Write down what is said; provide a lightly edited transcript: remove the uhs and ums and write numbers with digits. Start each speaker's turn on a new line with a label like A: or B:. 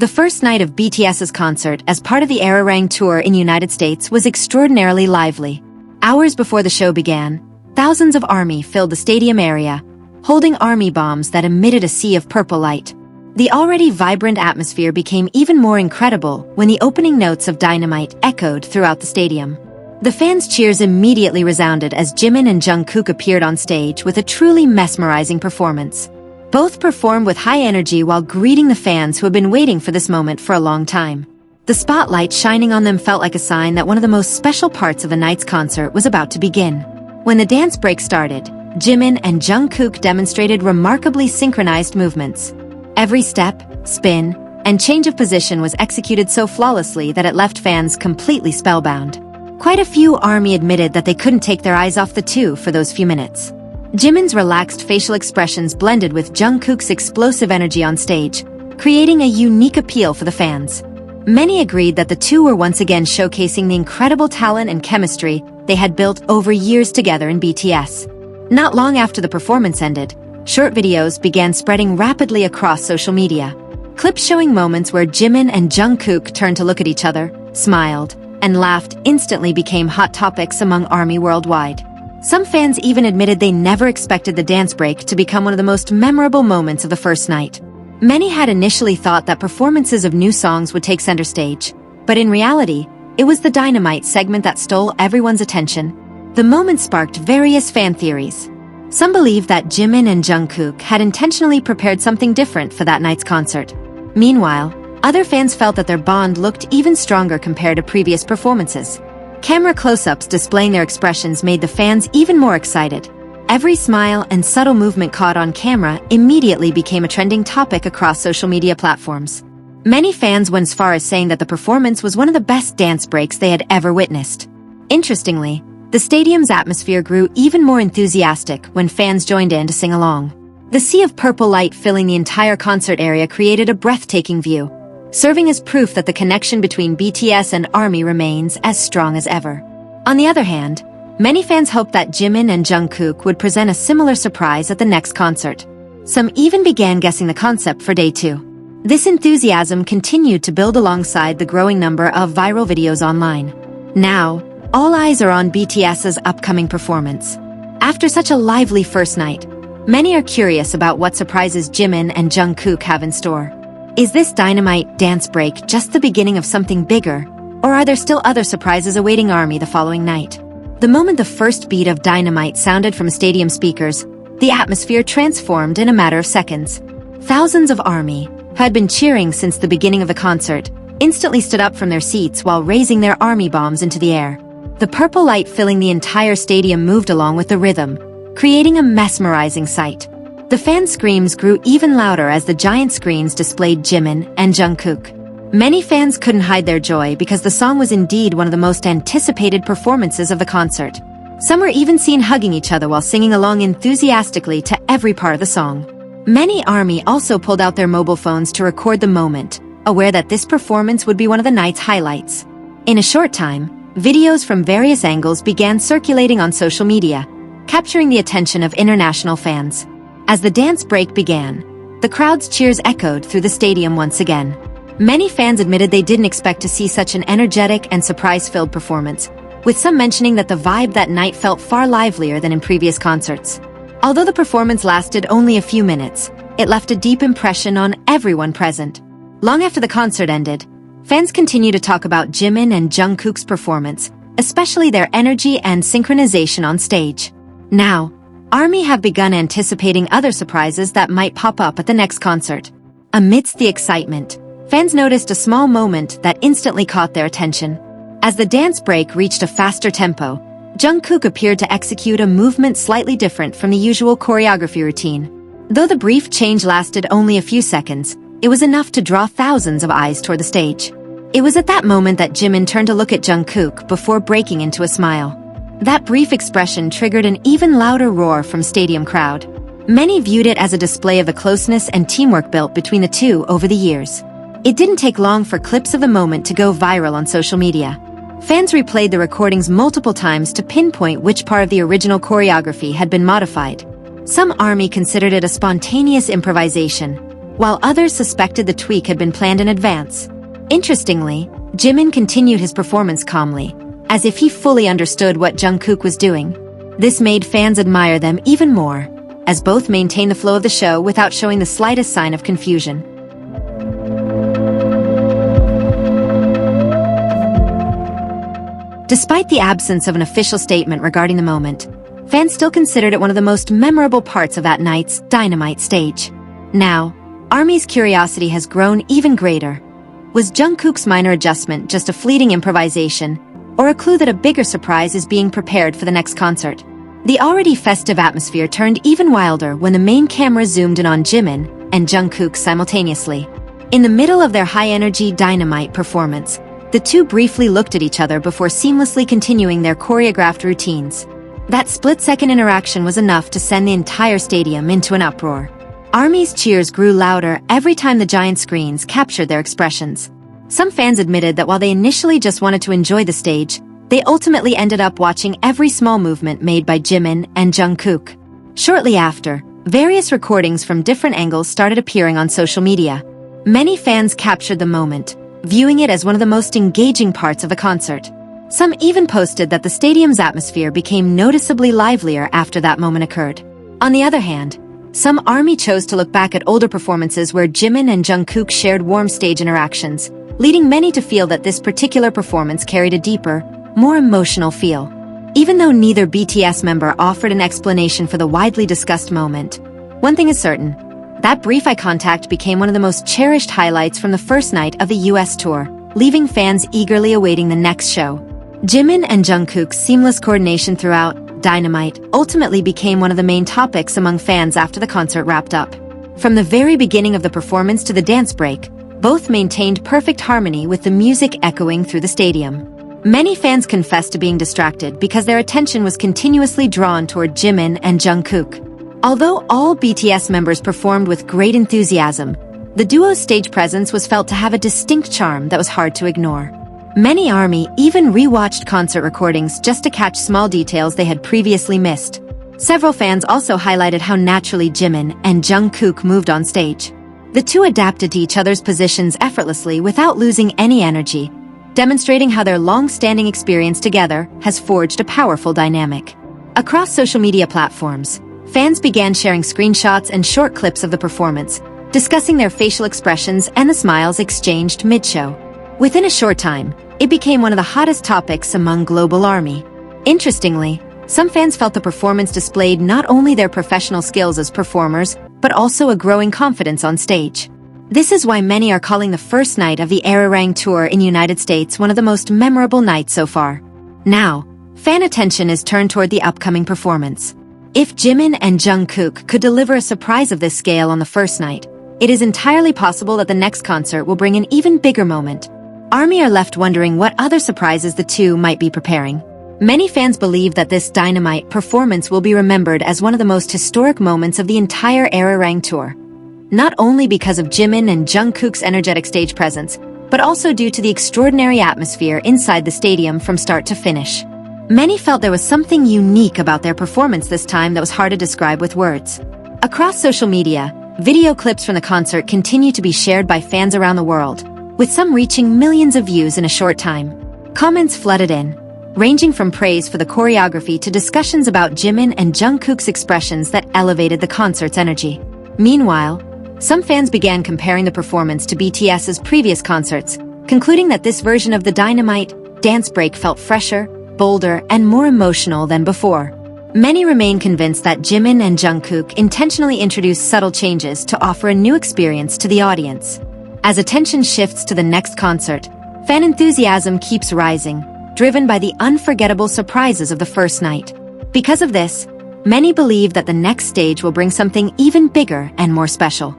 A: The first night of BTS's concert as part of the ARIRANG tour in United States was extraordinarily lively. Hours before the show began, thousands of ARMY filled the stadium area, holding ARMY bombs that emitted a sea of purple light. The already vibrant atmosphere became even more incredible when the opening notes of Dynamite echoed throughout the stadium. The fans' cheers immediately resounded as Jimin and Jungkook appeared on stage with a truly mesmerizing performance. Both performed with high energy while greeting the fans who had been waiting for this moment for a long time. The spotlight shining on them felt like a sign that one of the most special parts of the night's concert was about to begin. When the dance break started, Jimin and Jungkook demonstrated remarkably synchronized movements. Every step, spin, and change of position was executed so flawlessly that it left fans completely spellbound. Quite a few ARMY admitted that they couldn't take their eyes off the two for those few minutes. Jimin's relaxed facial expressions blended with Jungkook's explosive energy on stage, creating a unique appeal for the fans. Many agreed that the two were once again showcasing the incredible talent and chemistry they had built over years together in BTS. Not long after the performance ended, short videos began spreading rapidly across social media. Clips showing moments where Jimin and Jungkook turned to look at each other, smiled, and laughed instantly became hot topics among ARMY worldwide. Some fans even admitted they never expected the dance break to become one of the most memorable moments of the first night. Many had initially thought that performances of new songs would take center stage, but in reality, it was the Dynamite segment that stole everyone's attention. The moment sparked various fan theories. Some believed that Jimin and Jungkook had intentionally prepared something different for that night's concert. Meanwhile, other fans felt that their bond looked even stronger compared to previous performances. Camera close-ups displaying their expressions made the fans even more excited. Every smile and subtle movement caught on camera immediately became a trending topic across social media platforms. Many fans went as far as saying that the performance was one of the best dance breaks they had ever witnessed. Interestingly, the stadium's atmosphere grew even more enthusiastic when fans joined in to sing along. The sea of purple light filling the entire concert area created a breathtaking view, serving as proof that the connection between BTS and ARMY remains as strong as ever. On the other hand, many fans hoped that Jimin and Jungkook would present a similar surprise at the next concert. Some even began guessing the concept for day 2. This enthusiasm continued to build alongside the growing number of viral videos online. Now, all eyes are on BTS's upcoming performance. After such a lively first night, many are curious about what surprises Jimin and Jungkook have in store. Is this Dynamite dance break just the beginning of something bigger, or are there still other surprises awaiting ARMY the following night? The moment the first beat of Dynamite sounded from stadium speakers, the atmosphere transformed in a matter of seconds. Thousands of ARMY, who had been cheering since the beginning of the concert, instantly stood up from their seats while raising their ARMY bombs into the air. The purple light filling the entire stadium moved along with the rhythm, creating a mesmerizing sight. The fans' screams grew even louder as the giant screens displayed Jimin and Jungkook. Many fans couldn't hide their joy because the song was indeed one of the most anticipated performances of the concert. Some were even seen hugging each other while singing along enthusiastically to every part of the song. Many ARMY also pulled out their mobile phones to record the moment, aware that this performance would be one of the night's highlights. In a short time, videos from various angles began circulating on social media, capturing the attention of international fans. As the dance break began, the crowd's cheers echoed through the stadium once again. Many fans admitted they didn't expect to see such an energetic and surprise-filled performance, with some mentioning that the vibe that night felt far livelier than in previous concerts. Although the performance lasted only a few minutes, it left a deep impression on everyone present. Long after the concert ended, fans continued to talk about Jimin and Jungkook's performance, especially their energy and synchronization on stage. Now, ARMY have begun anticipating other surprises that might pop up at the next concert. Amidst the excitement, fans noticed a small moment that instantly caught their attention. As the dance break reached a faster tempo, Jungkook appeared to execute a movement slightly different from the usual choreography routine. Though the brief change lasted only a few seconds, it was enough to draw thousands of eyes toward the stage. It was at that moment that Jimin turned to look at Jungkook before breaking into a smile. That brief expression triggered an even louder roar from stadium crowd. Many viewed it as a display of the closeness and teamwork built between the two over the years. It didn't take long for clips of the moment to go viral on social media. Fans replayed the recordings multiple times to pinpoint which part of the original choreography had been modified. Some ARMY considered it a spontaneous improvisation, while others suspected the tweak had been planned in advance. Interestingly, Jimin continued his performance calmly, as if he fully understood what Jungkook was doing. This made fans admire them even more, as both maintained the flow of the show without showing the slightest sign of confusion. Despite the absence of an official statement regarding the moment, fans still considered it one of the most memorable parts of that night's Dynamite stage. Now, ARMY's curiosity has grown even greater. Was Jungkook's minor adjustment just a fleeting improvisation, or a clue that a bigger surprise is being prepared for the next concert? The already festive atmosphere turned even wilder when the main camera zoomed in on Jimin and Jungkook simultaneously. In the middle of their high-energy Dynamite performance, the two briefly looked at each other before seamlessly continuing their choreographed routines. That split-second interaction was enough to send the entire stadium into an uproar. ARMY's cheers grew louder every time the giant screens captured their expressions. Some fans admitted that while they initially just wanted to enjoy the stage, they ultimately ended up watching every small movement made by Jimin and Jungkook. Shortly after, various recordings from different angles started appearing on social media. Many fans captured the moment, viewing it as one of the most engaging parts of the concert. Some even posted that the stadium's atmosphere became noticeably livelier after that moment occurred. On the other hand, some ARMY chose to look back at older performances where Jimin and Jungkook shared warm stage interactions, leading many to feel that this particular performance carried a deeper, more emotional feel. Even though neither BTS member offered an explanation for the widely discussed moment, one thing is certain: that brief eye contact became one of the most cherished highlights from the first night of the US tour, leaving fans eagerly awaiting the next show. Jimin and Jungkook's seamless coordination throughout Dynamite ultimately became one of the main topics among fans after the concert wrapped up. From the very beginning of the performance to the dance break, both maintained perfect harmony with the music echoing through the stadium. Many fans confessed to being distracted because their attention was continuously drawn toward Jimin and Jungkook. Although all BTS members performed with great enthusiasm, the duo's stage presence was felt to have a distinct charm that was hard to ignore. Many ARMY even re-watched concert recordings just to catch small details they had previously missed. Several fans also highlighted how naturally Jimin and Jungkook moved on stage. The two adapted to each other's positions effortlessly without losing any energy, demonstrating how their long-standing experience together has forged a powerful dynamic. Across social media platforms, fans began sharing screenshots and short clips of the performance, discussing their facial expressions and the smiles exchanged mid-show. Within a short time, it became one of the hottest topics among global ARMY. Interestingly, some fans felt the performance displayed not only their professional skills as performers, but also a growing confidence on stage. This is why many are calling the first night of the ARIRANG tour in the United States one of the most memorable nights so far. Now, fan attention is turned toward the upcoming performance. If Jimin and Jungkook could deliver a surprise of this scale on the first night, it is entirely possible that the next concert will bring an even bigger moment. ARMY are left wondering what other surprises the two might be preparing. Many fans believe that this Dynamite performance will be remembered as one of the most historic moments of the entire ARIRANG tour. Not only because of Jimin and Jungkook's energetic stage presence, but also due to the extraordinary atmosphere inside the stadium from start to finish. Many felt there was something unique about their performance this time that was hard to describe with words. Across social media, video clips from the concert continue to be shared by fans around the world, with some reaching millions of views in a short time. Comments flooded in, ranging from praise for the choreography to discussions about Jimin and Jungkook's expressions that elevated the concert's energy. Meanwhile, some fans began comparing the performance to BTS's previous concerts, concluding that this version of the Dynamite dance break felt fresher, bolder, and more emotional than before. Many remain convinced that Jimin and Jungkook intentionally introduced subtle changes to offer a new experience to the audience. As attention shifts to the next concert, fan enthusiasm keeps rising, driven by the unforgettable surprises of the first night. Because of this, many believe that the next stage will bring something even bigger and more special.